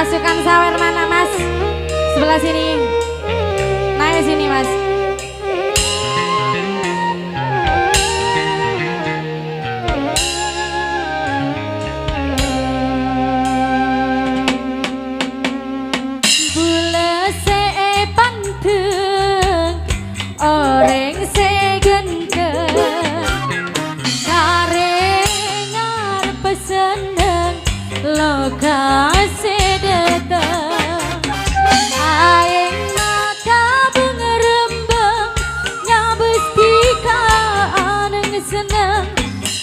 Pasukan sawer mana mas? Sebelah sini. Naik sini mas. Bule se panteng, oreng se genteng, kareng arep seneng, lokasi dateng. Aing mata bengerembeng, nyabes tika aneng seneng,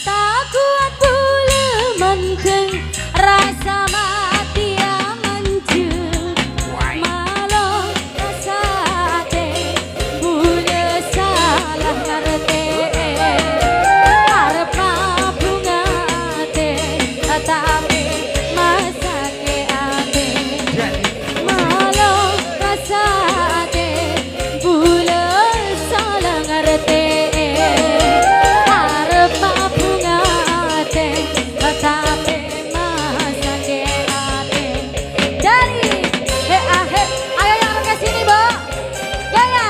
tak kuat bule menteng, rasa mati amanjur. Malah rasa ate, bule salah ngerti, arep bunga ate, tapi masake ate. Malah rasa ate, bule salah ngerti, arep bunga ate, tapi masake ate. Jadi ayo yang ke sini Bo, gaya.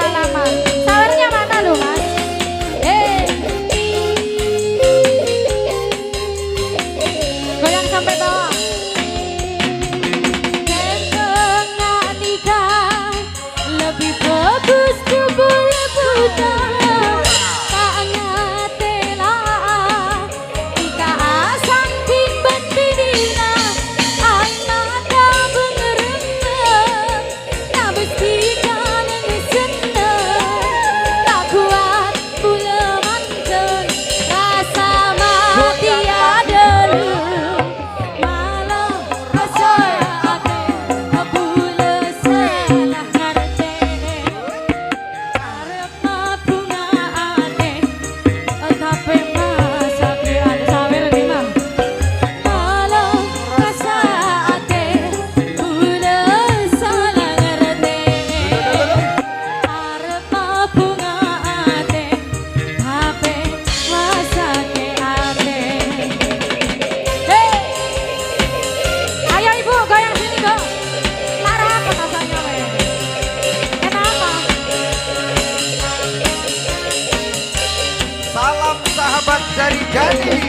Salaman, sawernya mana lu mas? Goyang sampai bawah. Tengah nikah, lebih bagus kebule buta. Tak ngatela, ika asang timban bidina. Aing mata bengerembeng, nyabes tika neng seneng. Tak kuat bule manteng, rasa mati adelung. Malah rasa ate, bule salah ngerti, arep bunga ate, tapi masake ate. Sawer lima. Malah rasa ate, bule salah ngerti, arep bunga ate, tapi masake ate. Ayo ibu goyang sini go. Lara apa rasanya we? Kenapa? Salam sahabat dari Gani.